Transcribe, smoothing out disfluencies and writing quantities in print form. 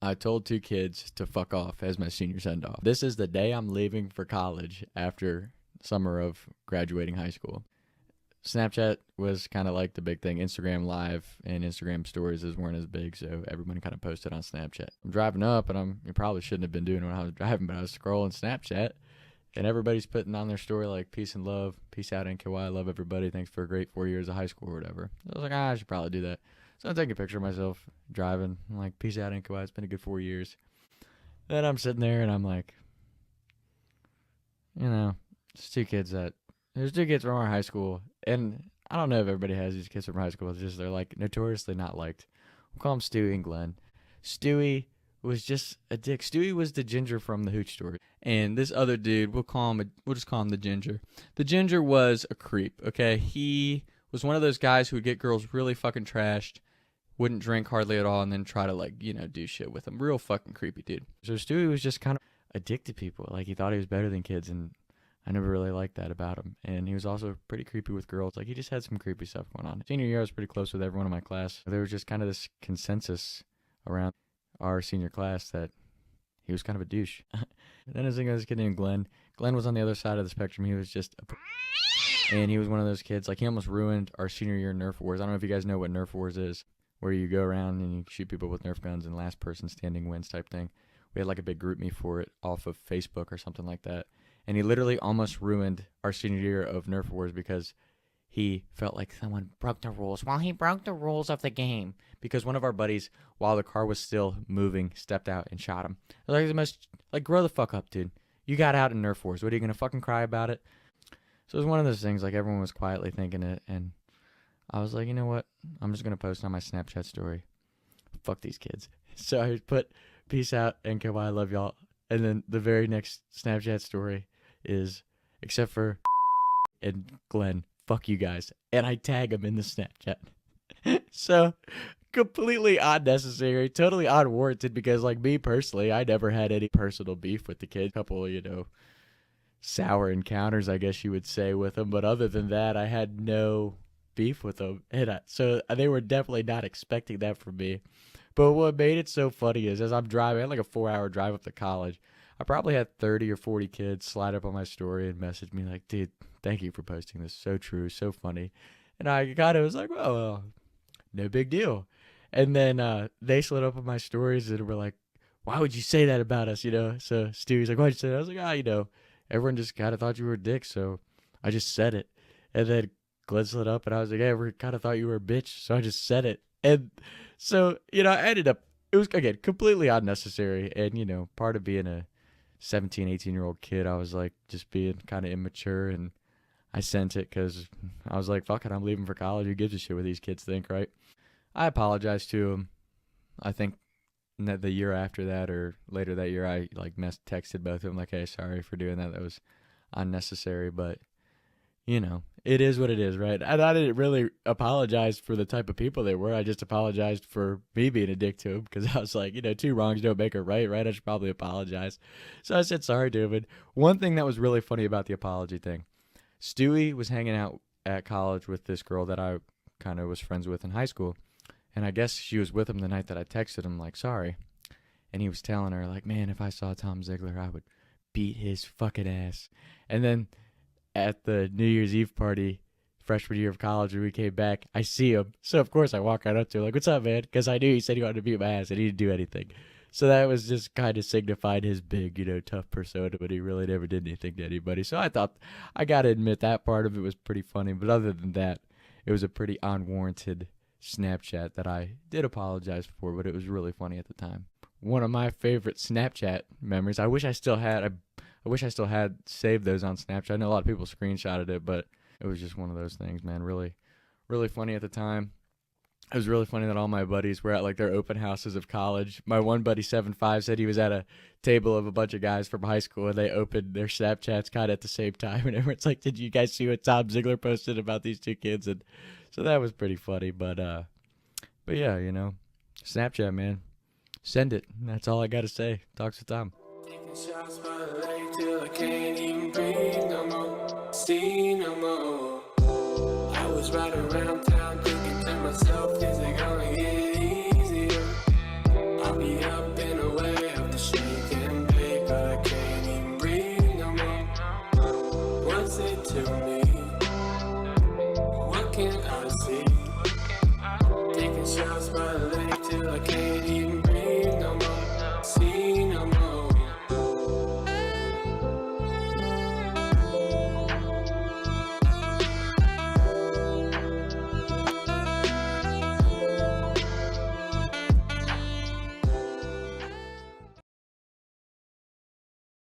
I told two kids to fuck off as my senior send-off. This is the day I'm leaving for college after summer of graduating high school. Snapchat was kind of like the big thing. Instagram Live and Instagram Stories weren't as big, so everyone kind of posted on Snapchat. I'm driving up, and you probably shouldn't have been doing it when I was driving, but I was scrolling Snapchat, and everybody's putting on their story like, peace and love, peace out NKY, I love everybody, thanks for a great 4 years of high school or whatever. I was like, I should probably do that. So I'm taking a picture of myself driving. I'm like, peace out NKY, it's been a good 4 years. Then I'm sitting there, and I'm like, there's two kids from our high school, and I don't know if everybody has these kids from high school. It's just they're like notoriously not liked. We'll call them Stewie and Glenn. Stewie was just a dick. Stewie was the ginger from the Hooch Story, and this other dude, we'll just call him the ginger. The ginger was a creep. Okay, he was one of those guys who would get girls really fucking trashed, wouldn't drink hardly at all, and then try to do shit with them. Real fucking creepy dude. So Stewie was just kind of a dick to people. Like, he thought he was better than kids, and I never really liked that about him. And he was also pretty creepy with girls. Like, he just had some creepy stuff going on. Senior year, I was pretty close with everyone in my class. There was just kind of this consensus around our senior class that he was kind of a douche. Then as I was getting named Glenn. Glenn was on the other side of the spectrum. He was just and he was one of those kids, like, he almost ruined our senior year Nerf Wars. I don't know if you guys know what Nerf Wars is, where you go around and you shoot people with Nerf guns and last person standing wins type thing. We had like a big group me for it off of Facebook or something like that. And he literally almost ruined our senior year of Nerf Wars because he felt like someone broke the rules. Well, he broke the rules of the game because one of our buddies, while the car was still moving, stepped out and shot him. Grow the fuck up, dude. You got out in Nerf Wars. What, are you going to fucking cry about it? So it was one of those things, like, everyone was quietly thinking it, and I was like, you know what? I'm just going to post on my Snapchat story. Fuck these kids. So I put, peace out, NKY, I love y'all. And then the very next Snapchat story is, except for and Glenn, fuck you guys. And I tag him in the Snapchat. So, completely unnecessary, totally unwarranted, because, like, me personally, I never had any personal beef with the kid. A couple, sour encounters, I guess you would say, with them. But other than that, I had no beef with them. And so they were definitely not expecting that from me. But what made it so funny is, as I'm driving, I had like a 4-hour drive up to college. I probably had 30 or 40 kids slide up on my story and message me like, dude, thank you for posting this. So true, so funny. And I kind of was like, well, no big deal. And then they slid up on my stories and were like, why would you say that about us, So Stewie's like, why'd you say that? I was like, everyone just kind of thought you were a dick, so I just said it. And then Glenn slid up and I was like, hey, everyone kind of thought you were a bitch, so I just said it. And so, I ended up, it was, again, completely unnecessary. And, part of being a 17, 18-year-old kid, I was like, just being kind of immature, and I sent it because I was like, fuck it, I'm leaving for college. Who gives a shit what these kids think, right? I apologized to him. I think the year after that or later that year, I texted both of them like, hey, sorry for doing that. That was unnecessary, but it is what it is, right? And I didn't really apologize for the type of people they were. I just apologized for me being a dick to them because I was like, two wrongs don't make a right? I should probably apologize. So I said sorry to him. And one thing that was really funny about the apology thing, Stewie was hanging out at college with this girl that I kind of was friends with in high school. And I guess she was with him the night that I texted him, like, sorry. And he was telling her, like, man, if I saw Tom Ziegler, I would beat his fucking ass. And then at the New Year's Eve party, freshman year of college, when we came back, I see him. So, of course, I walk right up to him, like, what's up, man? Because I knew he said he wanted to beat my ass, and he didn't do anything. So that was just kind of signified his big, tough persona, but he really never did anything to anybody. So I thought, I got to admit, that part of it was pretty funny. But other than that, it was a pretty unwarranted Snapchat that I did apologize for, but it was really funny at the time. One of my favorite Snapchat memories, I wish I still had saved those on Snapchat. I know a lot of people screenshotted it, but it was just one of those things, man. Really, really funny at the time. It was really funny that all my buddies were at their open houses of college. My one buddy, 7'5", said he was at a table of a bunch of guys from high school, and they opened their Snapchats kind of at the same time. And everyone's like, did you guys see what Tom Ziegler posted about these two kids? And so that was pretty funny. But yeah, Snapchat, man. Send it. That's all I got to say. Talks to Tom. Taking shots by the lake till I can't even breathe no more, see no more. I was riding around town thinking to myself, is it gonna get easier? I'll be up in shots my leg till I can't even